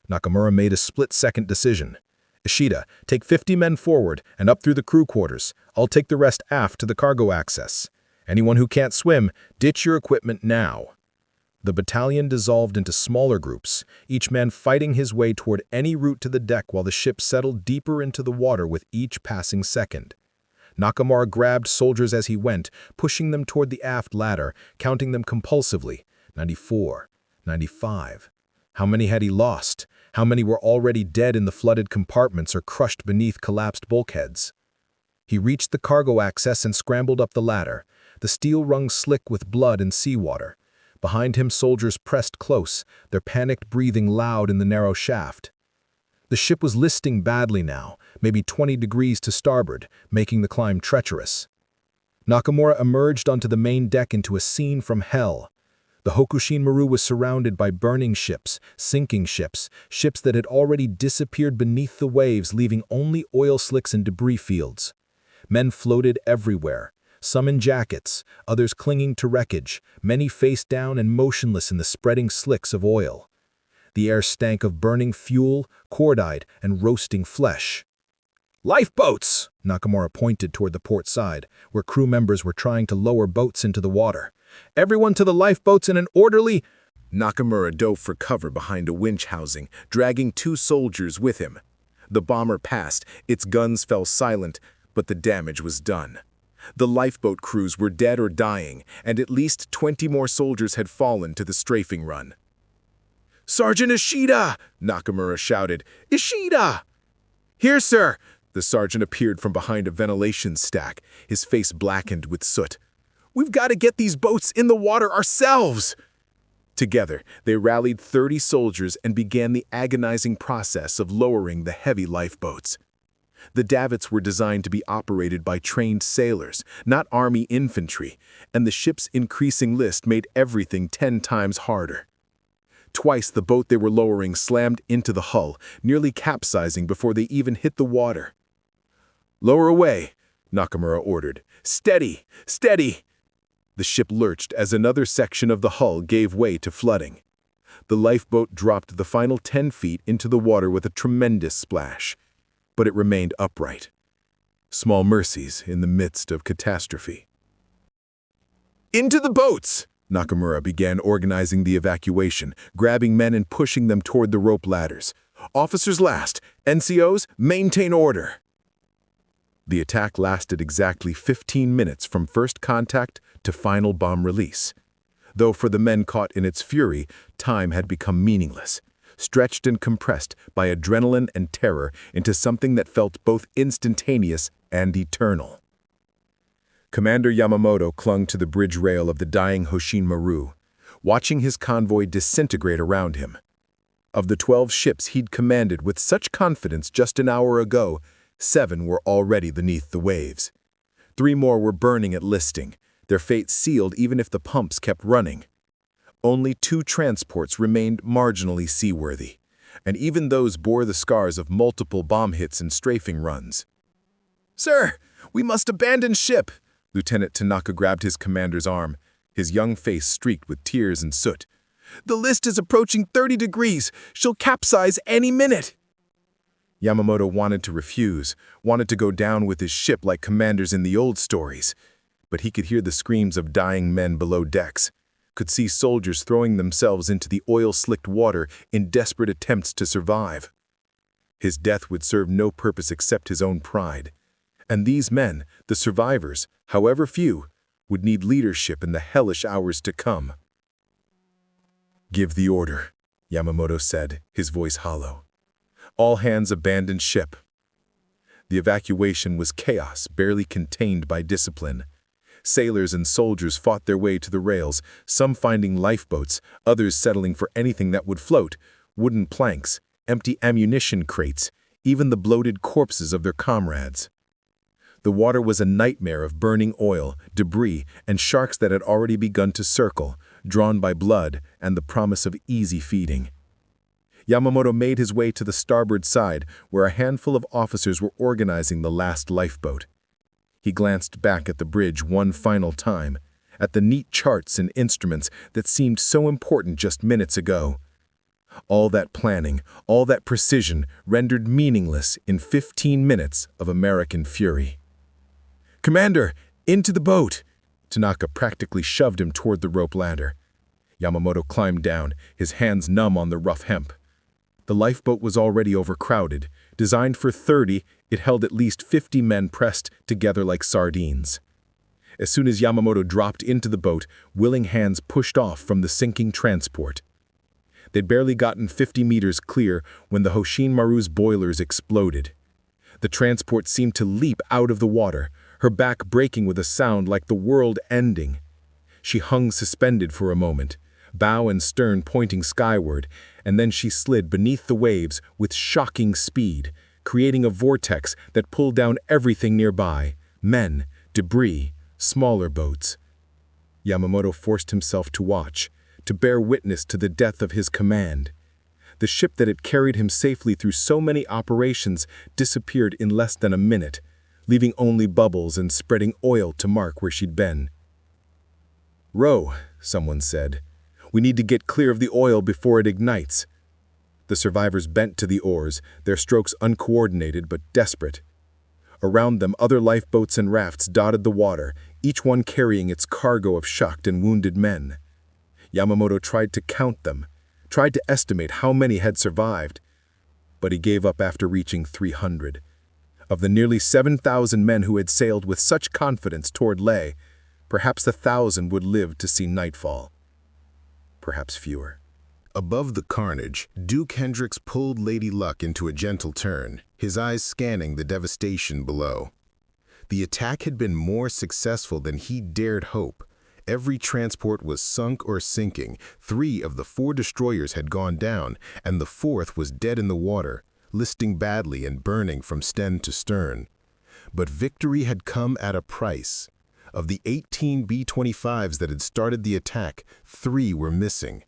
Nakamura made a split-second decision. "Ishida, take 50 men forward and up through the crew quarters. I'll take the rest aft to the cargo access." Anyone who can't swim, ditch your equipment now." The battalion dissolved into smaller groups, each man fighting his way toward any route to the deck while the ship settled deeper into the water with each passing second. Nakamura grabbed soldiers as he went, pushing them toward the aft ladder, counting them compulsively. 94, 95. How many had he lost? How many were already dead in the flooded compartments or crushed beneath collapsed bulkheads? He reached the cargo access and scrambled up the ladder, the steel rung slick with blood and seawater. Behind him, soldiers pressed close, their panicked breathing loud in the narrow shaft. The ship was listing badly now, maybe 20 degrees to starboard, making the climb treacherous. Nakamura emerged onto the main deck into a scene from hell. The Hokushin Maru was surrounded by burning ships, sinking ships, ships that had already disappeared beneath the waves, leaving only oil slicks and debris fields. Men floated everywhere, some in jackets, others clinging to wreckage, many face down and motionless in the spreading slicks of oil. The air stank of burning fuel, cordite, and roasting flesh. "Lifeboats!" Nakamura pointed toward the port side, where crew members were trying to lower boats into the water. "Everyone to the lifeboats in an orderly—" Nakamura dove for cover behind a winch housing, dragging 2 soldiers with him. The bomber passed, its guns fell silent, but the damage was done. The lifeboat crews were dead or dying, and at least 20 more soldiers had fallen to the strafing run. "Sergeant Ishida!" Nakamura shouted. "Ishida!" "Here, sir!" The sergeant appeared from behind a ventilation stack, his face blackened with soot. "We've got to get these boats in the water ourselves!" Together, they rallied 30 soldiers and began the agonizing process of lowering the heavy lifeboats. The davits were designed to be operated by trained sailors, not army infantry, and the ship's increasing list made everything 10 times harder. Twice the boat they were lowering slammed into the hull, nearly capsizing before they even hit the water. "Lower away," Nakamura ordered. "Steady! Steady!" The ship lurched as another section of the hull gave way to flooding. The lifeboat dropped the final 10 feet into the water with a tremendous splash, but it remained upright. Small mercies in the midst of catastrophe. "Into the boats!" Nakamura began organizing the evacuation, grabbing men and pushing them toward the rope ladders. "Officers last. NCOs, maintain order." The attack lasted exactly 15 minutes from first contact to final bomb release. Though for the men caught in its fury, time had become meaningless, stretched and compressed by adrenaline and terror into something that felt both instantaneous and eternal. Commander Yamamoto clung to the bridge rail of the dying Hoshin Maru, watching his convoy disintegrate around him. Of the 12 ships he'd commanded with such confidence just an hour ago, 7 were already beneath the waves. 3 more were burning at listing, their fate sealed even if the pumps kept running. Only 2 transports remained marginally seaworthy, and even those bore the scars of multiple bomb hits and strafing runs. "Sir, we must abandon ship!" Lieutenant Tanaka grabbed his commander's arm, his young face streaked with tears and soot. "The list is approaching 30 degrees. She'll capsize any minute." Yamamoto wanted to refuse, wanted to go down with his ship like commanders in the old stories. But he could hear the screams of dying men below decks, could see soldiers throwing themselves into the oil-slicked water in desperate attempts to survive. His death would serve no purpose except his own pride. And these men, the survivors, however few, would need leadership in the hellish hours to come. "Give the order," Yamamoto said, his voice hollow. All hands abandoned ship. The evacuation was chaos, barely contained by discipline. Sailors and soldiers fought their way to the rails, some finding lifeboats, others settling for anything that would float, wooden planks, empty ammunition crates, even the bloated corpses of their comrades. The water was a nightmare of burning oil, debris, and sharks that had already begun to circle, drawn by blood and the promise of easy feeding. Yamamoto made his way to the starboard side, where a handful of officers were organizing the last lifeboat. He glanced back at the bridge one final time, at the neat charts and instruments that seemed so important just minutes ago. All that planning, all that precision rendered meaningless in 15 minutes of American fury. "Commander, into the boat!" Tanaka practically shoved him toward the rope ladder. Yamamoto climbed down, his hands numb on the rough hemp. The lifeboat was already overcrowded. Designed for 30, it held at least 50 men pressed together like sardines. As soon as Yamamoto dropped into the boat, willing hands pushed off from the sinking transport. They'd barely gotten 50 meters clear when the Hoshin Maru's boilers exploded. The transport seemed to leap out of the water, her back breaking with a sound like the world ending. She hung suspended for a moment, bow and stern pointing skyward, and then she slid beneath the waves with shocking speed, creating a vortex that pulled down everything nearby: men, debris, smaller boats. Yamamoto forced himself to watch, to bear witness to the death of his command. The ship that had carried him safely through so many operations disappeared in less than a minute, leaving only bubbles and spreading oil to mark where she'd been. "Row," someone said. "We need to get clear of the oil before it ignites." The survivors bent to the oars, their strokes uncoordinated but desperate. Around them, other lifeboats and rafts dotted the water, each one carrying its cargo of shocked and wounded men. Yamamoto tried to count them, tried to estimate how many had survived, but he gave up after reaching 300. Of the nearly 7,000 men who had sailed with such confidence toward Leh, perhaps 1,000 would live to see nightfall. Perhaps fewer. Above the carnage, Duke Hendricks pulled Lady Luck into a gentle turn, his eyes scanning the devastation below. The attack had been more successful than he dared hope. Every transport was sunk or sinking. 3 of the 4 destroyers had gone down, and the 4th was dead in the water, listing badly and burning from stem to stern. But victory had come at a price. Of the 18 B-25s that had started the attack, 3 were missing.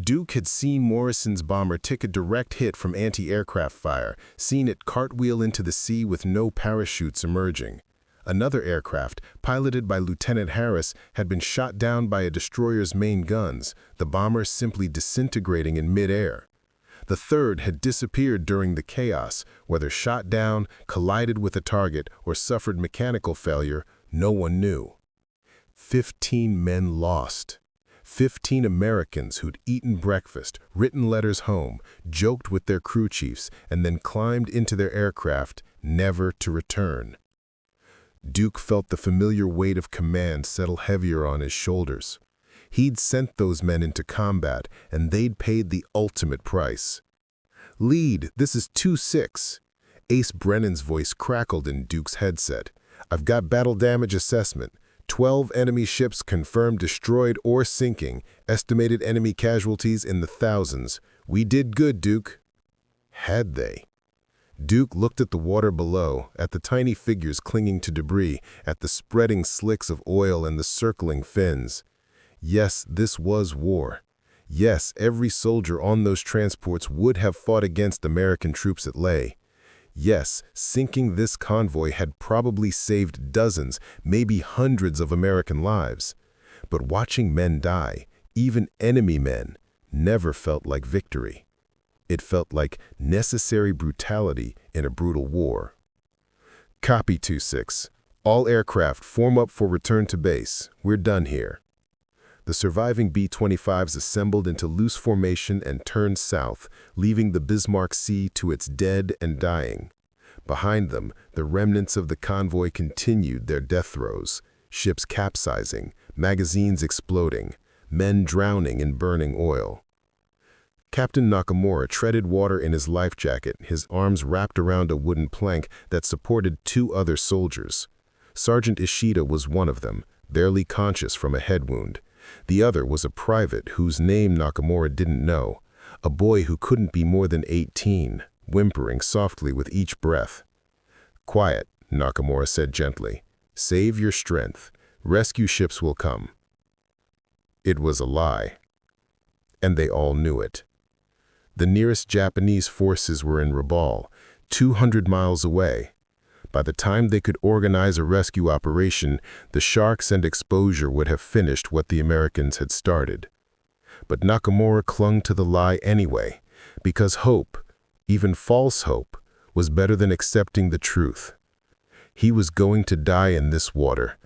Duke had seen Morrison's bomber take a direct hit from anti-aircraft fire, seen it cartwheel into the sea with no parachutes emerging. Another aircraft, piloted by Lieutenant Harris, had been shot down by a destroyer's main guns, the bomber simply disintegrating in mid-air. The 3rd had disappeared during the chaos, whether shot down, collided with a target, or suffered mechanical failure, no one knew. 15 men lost. 15 Americans who'd eaten breakfast, written letters home, joked with their crew chiefs, and then climbed into their aircraft, never to return. Duke felt the familiar weight of command settle heavier on his shoulders. He'd sent those men into combat, and they'd paid the ultimate price. "Lead, this is 2-6. Ace Brennan's voice crackled in Duke's headset. "I've got battle damage assessment. 12 enemy ships confirmed destroyed or sinking. Estimated enemy casualties in the thousands. We did good, Duke." Had they? Duke looked at the water below, at the tiny figures clinging to debris, at the spreading slicks of oil and the circling fins. Yes, this was war. Yes, every soldier on those transports would have fought against American troops at Leh. Yes, sinking this convoy had probably saved dozens, maybe hundreds of American lives. But watching men die, even enemy men, never felt like victory. It felt like necessary brutality in a brutal war. "Copy 2-6. All aircraft form up for return to base. We're done here." The surviving B-25s assembled into loose formation and turned south, leaving the Bismarck Sea to its dead and dying. Behind them, the remnants of the convoy continued their death throes, ships capsizing, magazines exploding, men drowning in burning oil. Captain Nakamura treaded water in his life jacket, his arms wrapped around a wooden plank that supported 2 other soldiers. Sergeant Ishida was one of them, barely conscious from a head wound. The other was a private whose name Nakamura didn't know, a boy who couldn't be more than 18, whimpering softly with each breath. "Quiet," Nakamura said gently. "Save your strength. Rescue ships will come." It was a lie. And they all knew it. The nearest Japanese forces were in Rabaul, 200 miles away. By the time they could organize a rescue operation, the sharks and exposure would have finished what the Americans had started. But Nakamura clung to the lie anyway, because hope, even false hope, was better than accepting the truth. He was going to die in this water,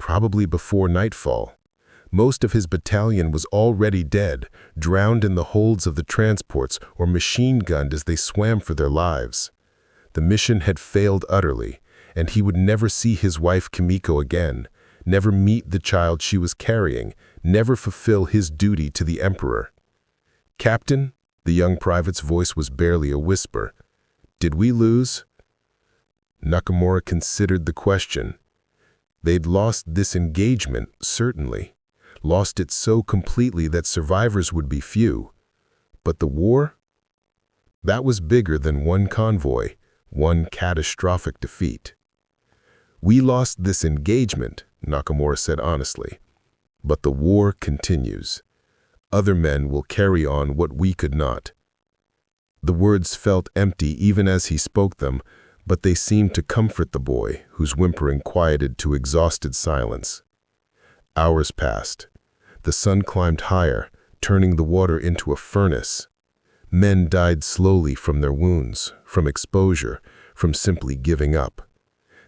probably before nightfall. Most of his battalion was already dead, drowned in the holds of the transports or machine-gunned as they swam for their lives. The mission had failed utterly, and he would never see his wife Kimiko again, never meet the child she was carrying, never fulfill his duty to the Emperor. "Captain," the young private's voice was barely a whisper. "Did we lose?" Nakamura considered the question. They'd lost this engagement, certainly. Lost it so completely that survivors would be few. But the war? That was bigger than one convoy, one catastrophic defeat. "We lost this engagement," Nakamura said honestly. "But the war continues. Other men will carry on what we could not." The words felt empty even as he spoke them, but they seemed to comfort the boy, whose whimpering quieted to exhausted silence. Hours passed. The sun climbed higher, turning the water into a furnace. Men died slowly from their wounds, from exposure, from simply giving up.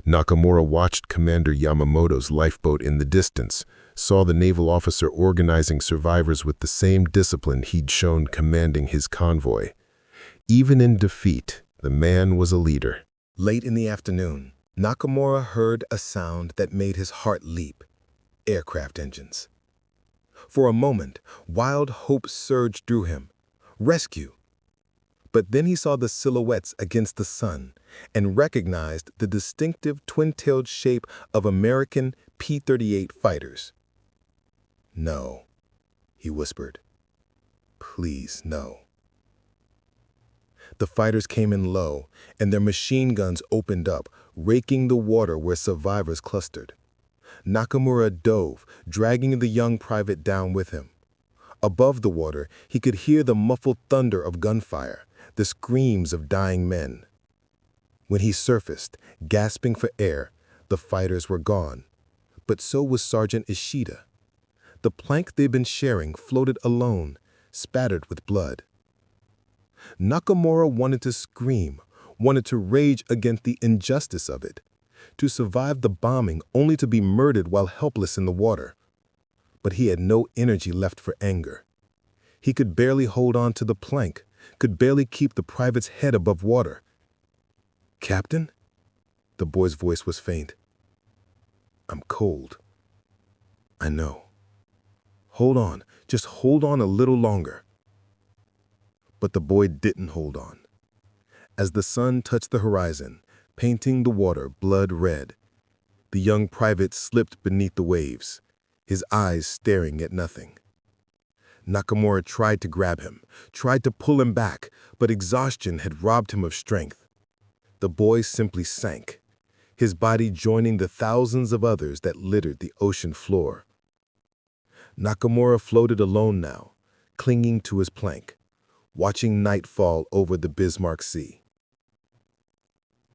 Nakamura watched Commander Yamamoto's lifeboat in the distance, saw the naval officer organizing survivors with the same discipline he'd shown commanding his convoy. Even in defeat, the man was a leader. Late in the afternoon, Nakamura heard a sound that made his heart leap: aircraft engines. For a moment, wild hope surged through him. Rescue! But then he saw the silhouettes against the sun and recognized the distinctive twin-tailed shape of American P-38 fighters. "No," he whispered. "Please, no." The fighters came in low, and their machine guns opened up, raking the water where survivors clustered. Nakamura dove, dragging the young private down with him. Above the water, he could hear the muffled thunder of gunfire, the screams of dying men. When he surfaced, gasping for air, the fighters were gone, but so was Sergeant Ishida. The plank they'd been sharing floated alone, spattered with blood. Nakamura wanted to scream, wanted to rage against the injustice of it, to survive the bombing only to be murdered while helpless in the water. But he had no energy left for anger. He could barely hold on to the plank, could barely keep the private's head above water. "Captain?" The boy's voice was faint. "I'm cold." "I know. Hold on, just hold on a little longer." But the boy didn't hold on. As the sun touched the horizon, painting the water blood red, the young private slipped beneath the waves, his eyes staring at nothing. Nakamura tried to grab him, tried to pull him back, but exhaustion had robbed him of strength. The boy simply sank, his body joining the thousands of others that littered the ocean floor. Nakamura floated alone now, clinging to his plank, watching night fall over the Bismarck Sea.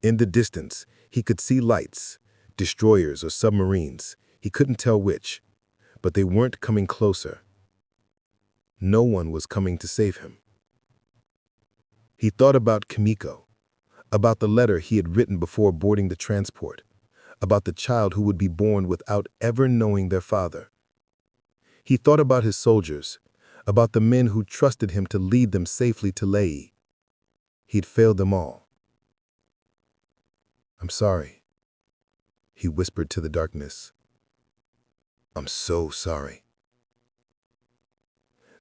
In the distance, he could see lights, destroyers or submarines. He couldn't tell which, but they weren't coming closer. No one was coming to save him. He thought about Kimiko, about the letter he had written before boarding the transport, about the child who would be born without ever knowing their father. He thought about his soldiers, about the men who trusted him to lead them safely to Lae. He'd failed them all. "I'm sorry," he whispered to the darkness. "I'm so sorry."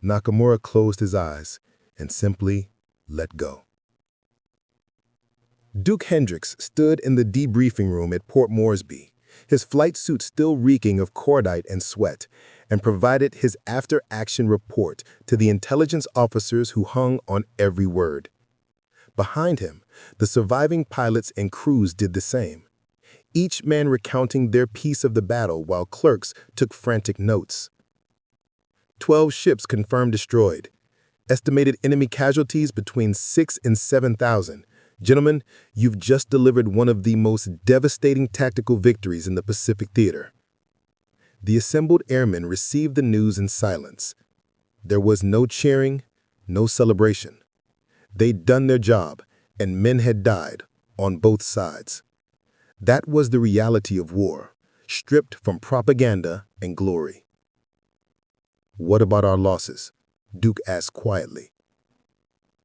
Nakamura closed his eyes and simply let go. Duke Hendricks stood in the debriefing room at Port Moresby, his flight suit still reeking of cordite and sweat, and provided his after-action report to the intelligence officers who hung on every word. Behind him, the surviving pilots and crews did the same, each man recounting their piece of the battle while clerks took frantic notes. 12 ships confirmed destroyed. Estimated enemy casualties between 6,000 and 7,000. Gentlemen, you've just delivered one of the most devastating tactical victories in the Pacific theater. The assembled airmen received the news in silence. There was no cheering, no celebration. They'd done their job, and men had died on both sides. That was the reality of war, stripped from propaganda and glory. "What about our losses?" Duke asked quietly.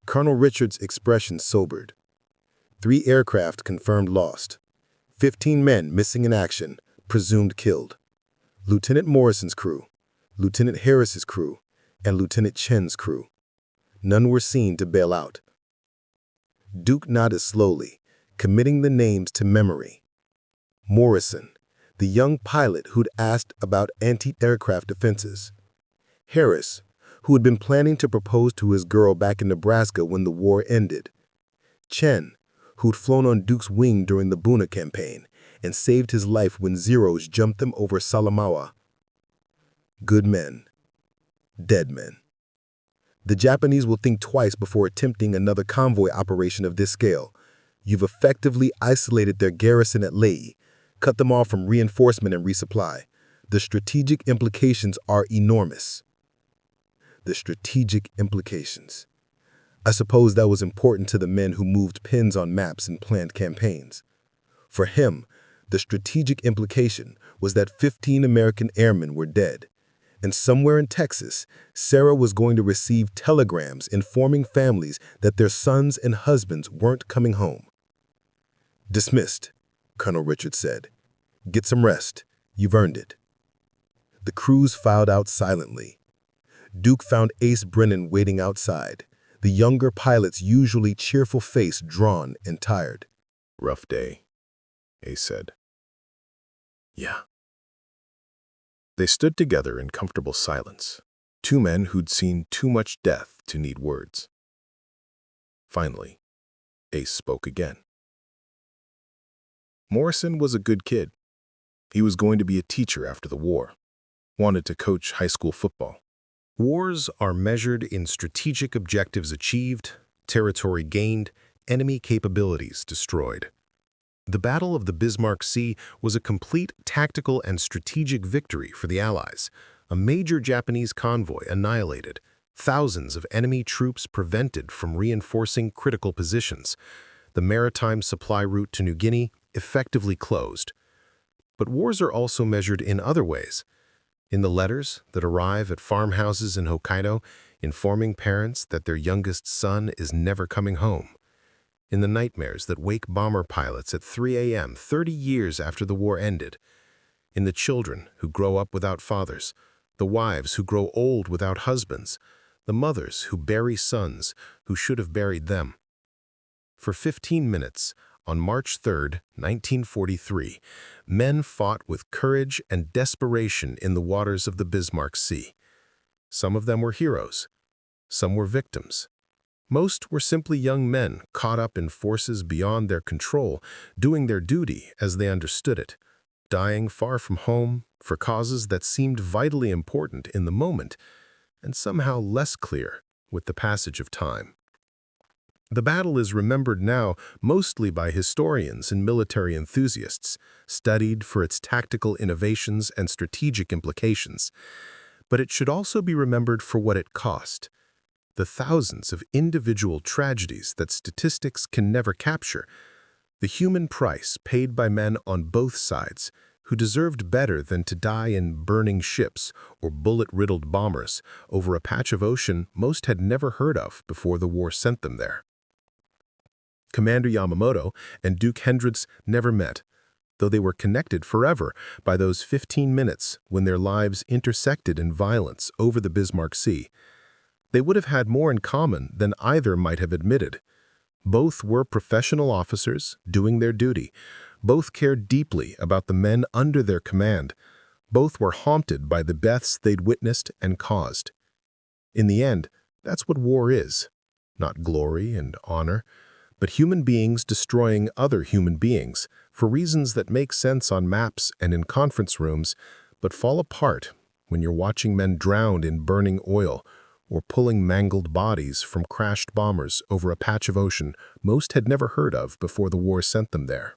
Colonel Richard's expression sobered. 3 aircraft confirmed lost. 15 men missing in action, presumed killed. Lieutenant Morrison's crew, Lieutenant Harris's crew, and Lieutenant Chen's crew. None were seen to bail out. Duke nodded slowly, committing the names to memory. Morrison, the young pilot who'd asked about anti-aircraft defenses. Harris, who had been planning to propose to his girl back in Nebraska when the war ended. Chen, who'd flown on Duke's wing during the Buna campaign and saved his life when Zeros jumped them over Salamaua. Good men. Dead men. The Japanese will think twice before attempting another convoy operation of this scale. You've effectively isolated their garrison at Lei, cut them off from reinforcement and resupply. The strategic implications are enormous. The strategic implications. I suppose that was important to the men who moved pins on maps and planned campaigns. For him, the strategic implication was that 15 American airmen were dead. And somewhere in Texas, Sarah was going to receive telegrams informing families that their sons and husbands weren't coming home. "Dismissed," Colonel Richard said. "Get some rest. You've earned it." The crews filed out silently. Duke found Ace Brennan waiting outside, the younger pilot's usually cheerful face drawn and tired. "Rough day," Ace said. "Yeah." They stood together in comfortable silence, 2 men who'd seen too much death to need words. Finally, Ace spoke again. Morrison was a good kid. He was going to be a teacher after the war, wanted to coach high school football. Wars are measured in strategic objectives achieved, territory gained, enemy capabilities destroyed. The Battle of the Bismarck Sea was a complete tactical and strategic victory for the Allies. A major Japanese convoy annihilated, thousands of enemy troops prevented from reinforcing critical positions. The maritime supply route to New Guinea effectively closed. But wars are also measured in other ways. In the letters that arrive at farmhouses in Hokkaido, informing parents that their youngest son is never coming home. In the nightmares that wake bomber pilots at 3 a.m. 30 years after the war ended. In the children who grow up without fathers, the wives who grow old without husbands, the mothers who bury sons who should have buried them. For 15 minutes, on March 3, 1943, men fought with courage and desperation in the waters of the Bismarck Sea. Some of them were heroes. Some were victims. Most were simply young men caught up in forces beyond their control, doing their duty as they understood it, dying far from home for causes that seemed vitally important in the moment and somehow less clear with the passage of time. The battle is remembered now mostly by historians and military enthusiasts, studied for its tactical innovations and strategic implications. But it should also be remembered for what it cost. The thousands of individual tragedies that statistics can never capture, the human price paid by men on both sides who deserved better than to die in burning ships or bullet-riddled bombers over a patch of ocean most had never heard of before the war sent them there. Commander Yamamoto and Duke Hendricks never met, though they were connected forever by those 15 minutes when their lives intersected in violence over the Bismarck Sea. They would have had more in common than either might have admitted. Both were professional officers doing their duty. Both cared deeply about the men under their command. Both were haunted by the deaths they'd witnessed and caused. In the end, that's what war is. Not glory and honor, but human beings destroying other human beings for reasons that make sense on maps and in conference rooms, but fall apart when you're watching men drowned in burning oil or pulling mangled bodies from crashed bombers over a patch of ocean most had never heard of before the war sent them there.